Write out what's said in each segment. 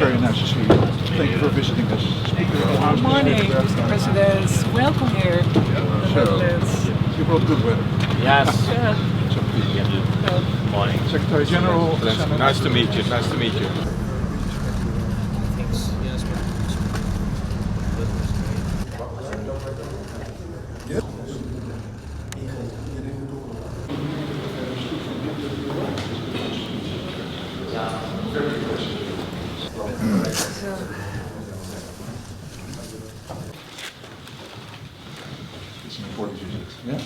very nice to see you. Thank you for visiting us. Good morning, Mr. President. Welcome here in the Netherlands. You brought good weather. Yes. Yeah. Good morning. Secretary General. Nice to meet you. Nice to meet you. It's an important visit. Yeah?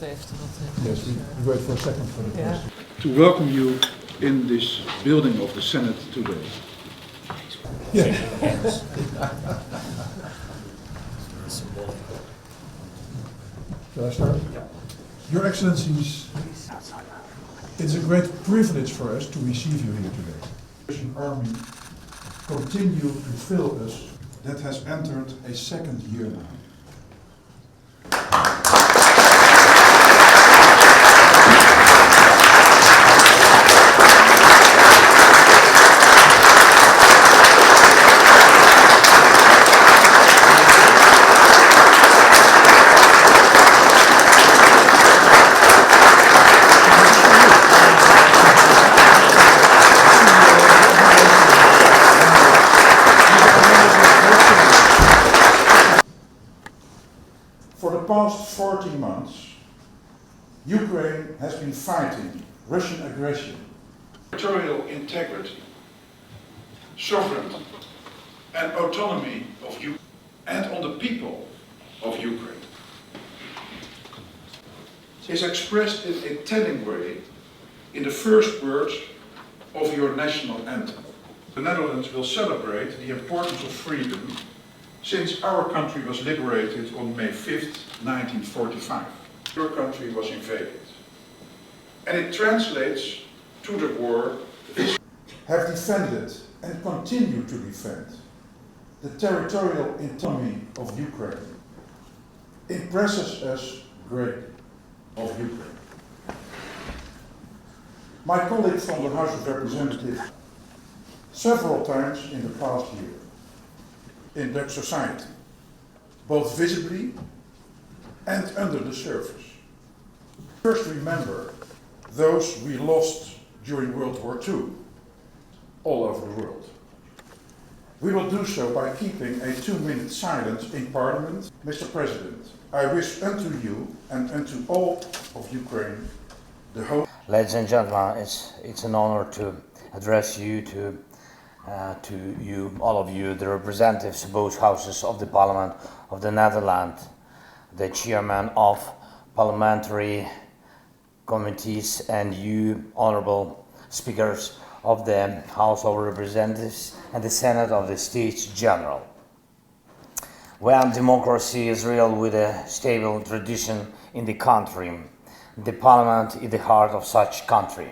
Yes, Yes, we wait for a second for the press. To welcome you in this building of the Senate today. Yeah. Shall I start? Your Excellencies, it's a great privilege for us to receive you here today. The Russian army continue to fill us that has entered a second year now. For the past 40 months, Ukraine has been fighting Russian aggression, territorial integrity, sovereignty and autonomy of Ukraine and on the people of Ukraine. Is expressed in a telling way in the first words of your national anthem. The Netherlands will celebrate the importance of freedom since our country was liberated on May 5th, 1945. Your country was invaded. And it translates to the war have defended and continue to defend the territorial autonomy of Ukraine. Impresses us greatly of Ukraine. My colleague from the House of Representatives several times in the past year in Dutch society, both visibly and under the surface. First remember those we lost during World War II all over the world. We will do so by keeping a 2-minute silence in Parliament. Mr. President, I wish unto you and unto all of Ukraine the hope. Ladies and gentlemen, it's an honor to address you, to you, all of you, the representatives of both houses of the Parliament of the Netherlands, the chairman of parliamentary committees, and you, honorable speakers of the House of Representatives and the Senate of the States General. When democracy is real with a stable tradition in the country, the Parliament is the heart of such country.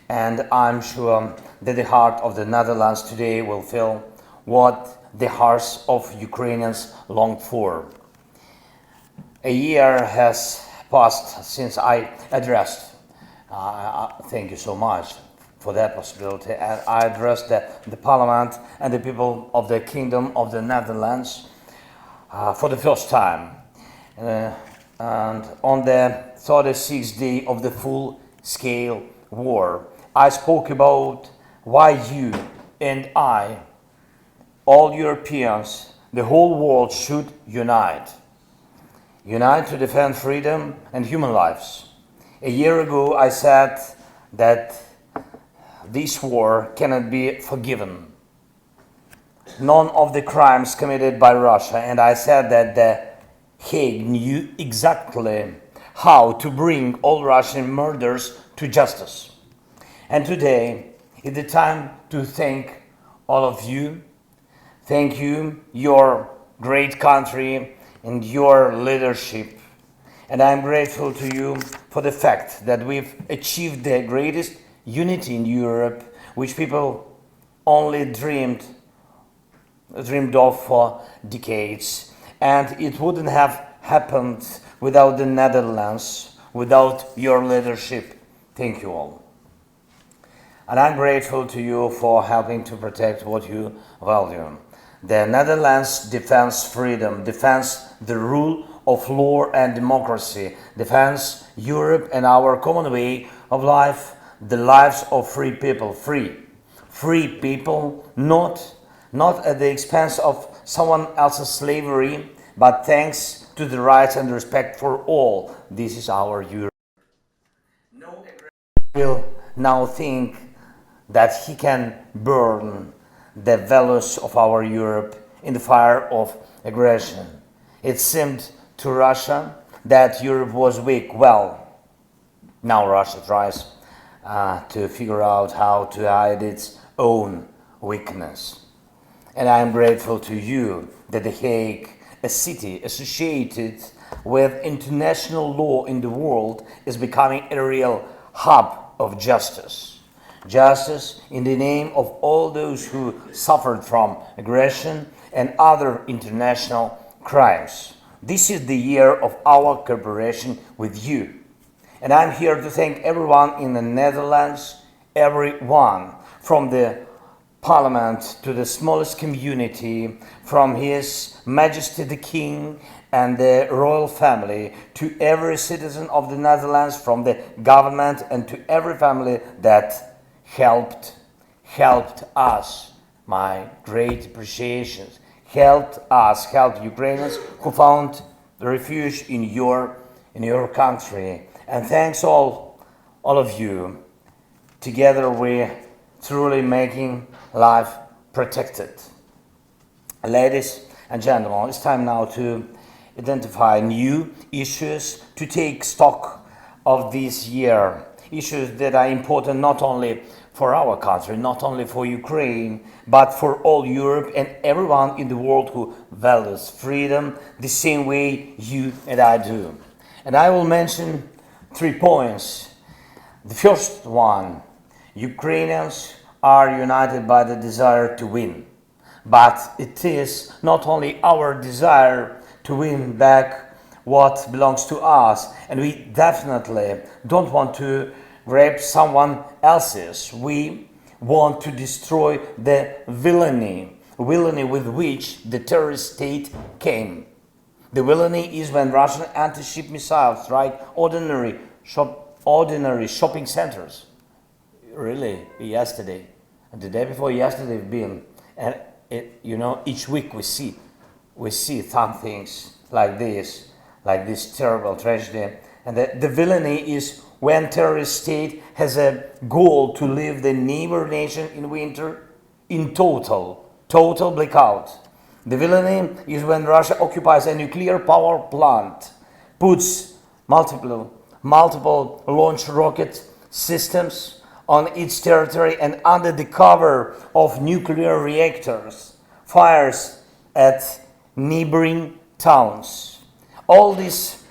And I'm sure that the heart of the Netherlands today will feel what the hearts of Ukrainians long for. A year has passed since I addressed, thank you so much for that possibility, and I addressed the Parliament and the people of the Kingdom of the Netherlands for the first time. And on the 36th day of the full-scale war, I spoke about why you and I, all Europeans, the whole world should unite. Unite to defend freedom and human lives. A year ago I said that this war cannot be forgiven. None of the crimes committed by Russia, and I said that the Hague knew exactly how to bring all Russian murders to justice. And today is the time to thank all of you. Thank you, your great country and your leadership. And I'm grateful to you for the fact that we've achieved the greatest unity in Europe, which people only dreamed of for decades. And it wouldn't have happened without the Netherlands, without your leadership. Thank you all. And I'm grateful to you for helping to protect what you value. The Netherlands defends freedom, defends the rule of law and democracy, defends Europe and our common way of life, the lives of free people, free people, not at the expense of someone else's slavery, but thanks to the rights and respect for all. This is our Europe. No aggressor will now think that he can burn the values of our Europe in the fire of aggression. It seemed to Russia that Europe was weak. Well, now Russia tries to figure out how to hide its own weakness. And I am grateful to you that The Hague, a city associated with international law in the world, is becoming a real hub of justice. Justice in the name of all those who suffered from aggression and other international crimes. This is the year of our cooperation with you. And I'm here to thank everyone in the Netherlands, everyone, from the Parliament to the smallest community, from His Majesty the King and the royal family, to every citizen of the Netherlands, from the government and to every family that helped us. My great appreciations. Helped Ukrainians who found refuge in your country. And thanks all of you. Together we're truly making life protected. Ladies and gentlemen, it's time now to identify new issues, to take stock of this year. Issues that are important not only for our country, not only for Ukraine, but for all Europe and everyone in the world who values freedom the same way you and I do. And I will mention 3 points. The first one, Ukrainians are united by the desire to win. But it is not only our desire to win back what belongs to us, and we definitely don't want to grab someone else's. We want to destroy the villainy with which the terrorist state came. The villainy is when Russian anti-ship missiles strike ordinary shopping centers. Really, yesterday and the day before yesterday we've been, and each week we see some things like this terrible tragedy. And the villainy is when terrorist state has a goal to leave the neighbor nation in winter in total blackout. The villainy is when Russia occupies a nuclear power plant, puts multiple launch rocket systems on its territory, and under the cover of nuclear reactors fires at neighboring towns. All this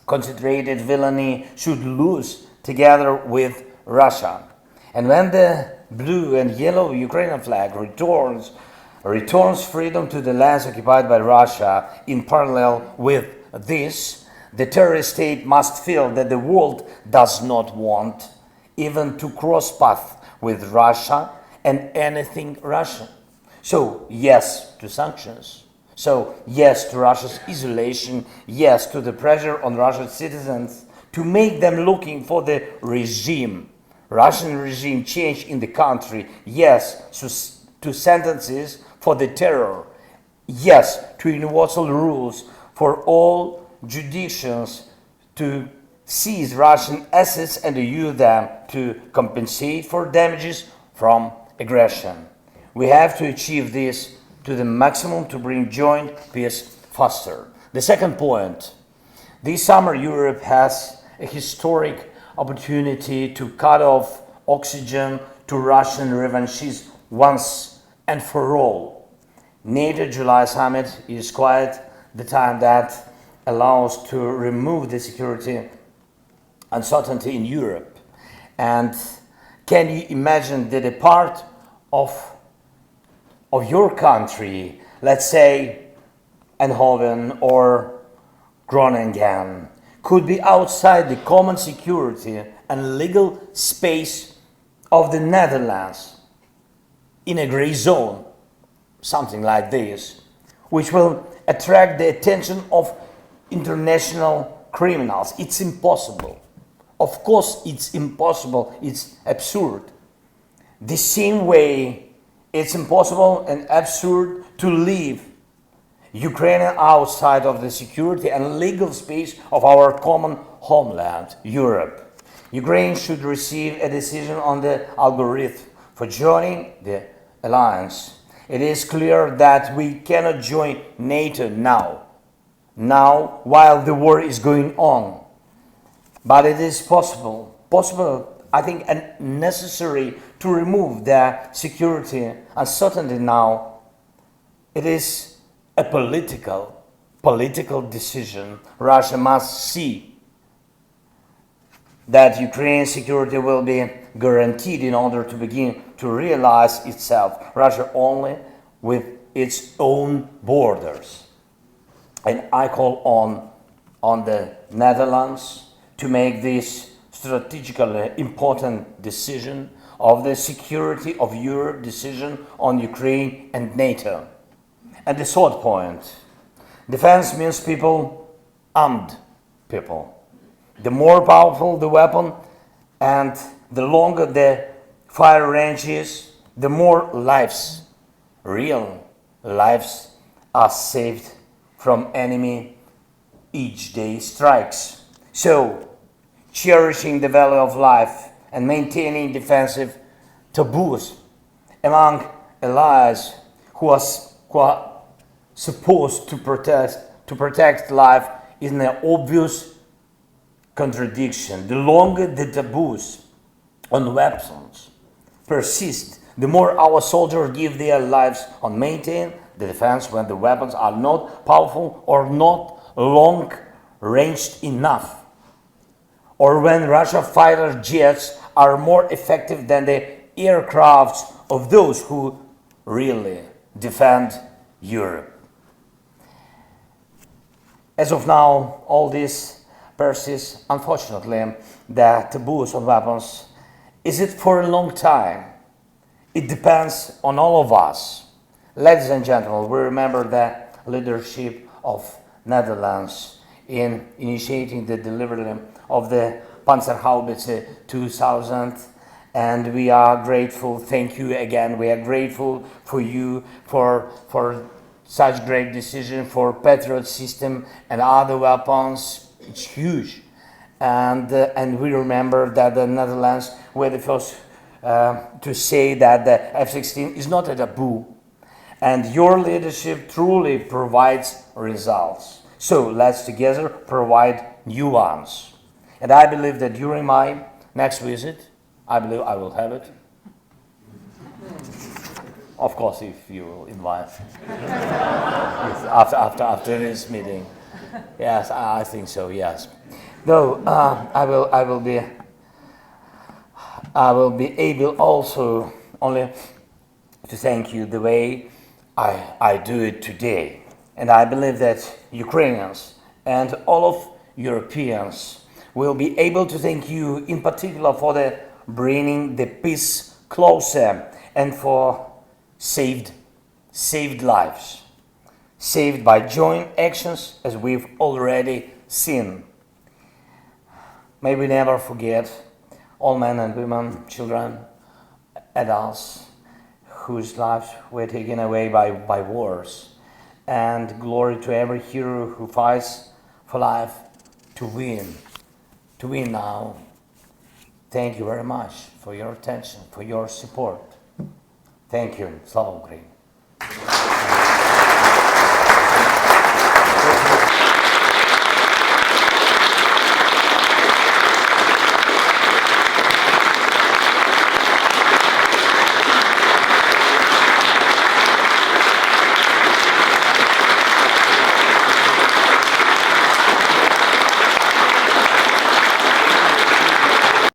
concentrated villainy should lose together with Russia. And when the blue and yellow Ukrainian flag returns freedom to the lands occupied by Russia, in parallel with this, the terrorist state must feel that the world does not want even to cross paths with Russia and anything Russian. So yes to sanctions. So yes to Russia's isolation, yes to the pressure on Russian citizens to make them looking for the Russian regime change in the country, yes to sentences for the terror, yes to universal rules for all jurisdictions to seize Russian assets and to use them to compensate for damages from aggression. We have to achieve this to the maximum to bring joint peace faster. The second point, this summer Europe has a historic opportunity to cut off oxygen to Russian revanchism once and for all. NATO July summit is quite the time that allows to remove the security uncertainty in Europe. And can you imagine that a part of your country, let's say Eindhoven or Groningen, could be outside the common security and legal space of the Netherlands in a gray zone, something like this, which will attract the attention of international criminals. It's impossible. Of course, it's impossible. It's absurd. The same way it's impossible and absurd to leave Ukraine outside of the security and legal space of our common homeland, Europe. Ukraine should receive a decision on the algorithm for joining the alliance. It is clear that we cannot join NATO now while the war is going on. But it is possible, I think, and necessary to remove the security uncertainty now. It is a political decision. Russia must see that Ukraine's security will be guaranteed in order to begin to realize itself. Russia only with its own borders. And I call on the Netherlands to make this strategically important decision of the security of Europe, decision on Ukraine and NATO. And the third point, defense means people, armed people. The more powerful the weapon and the longer the fire range is, the more lives, real lives, are saved from enemy each day strikes. So, cherishing the value of life and maintaining defensive taboos among allies who are supposed to protect life is an obvious contradiction. The longer the taboos on weapons persist, the more our soldiers give their lives on maintaining the defense when the weapons are not powerful or not long-ranged enough, or when Russian fighter jets are more effective than the aircrafts of those who really defend Europe. As of now, all this persists. Unfortunately, the taboos on weapons, is it for a long time? It depends on all of us. Ladies and gentlemen, we remember the leadership of Netherlands in initiating the delivery of the Panzerhaubitze 2000, and we are grateful. Thank you again. We are grateful for you for such great decision, for Patriot system and other weapons. It's huge, and we remember that the Netherlands were the first to say that the F-16 is not a taboo, and your leadership truly provides results. So let's together provide new ones. And I believe that during my next visit, I believe I will have it. Of course, if you will invite. Yes, after this meeting. Yes, I think so, yes. Though I will be able also only to thank you the way I do it today. And I believe that Ukrainians and all of Europeans will be able to thank you in particular for the bringing the peace closer and for saved lives, saved by joint actions as we've already seen. May we never forget all men and women, children, adults whose lives were taken away by wars. And glory to every hero who fights for life to win now. Thank you very much for your attention, for your support. Thank you. Slava Ukraini.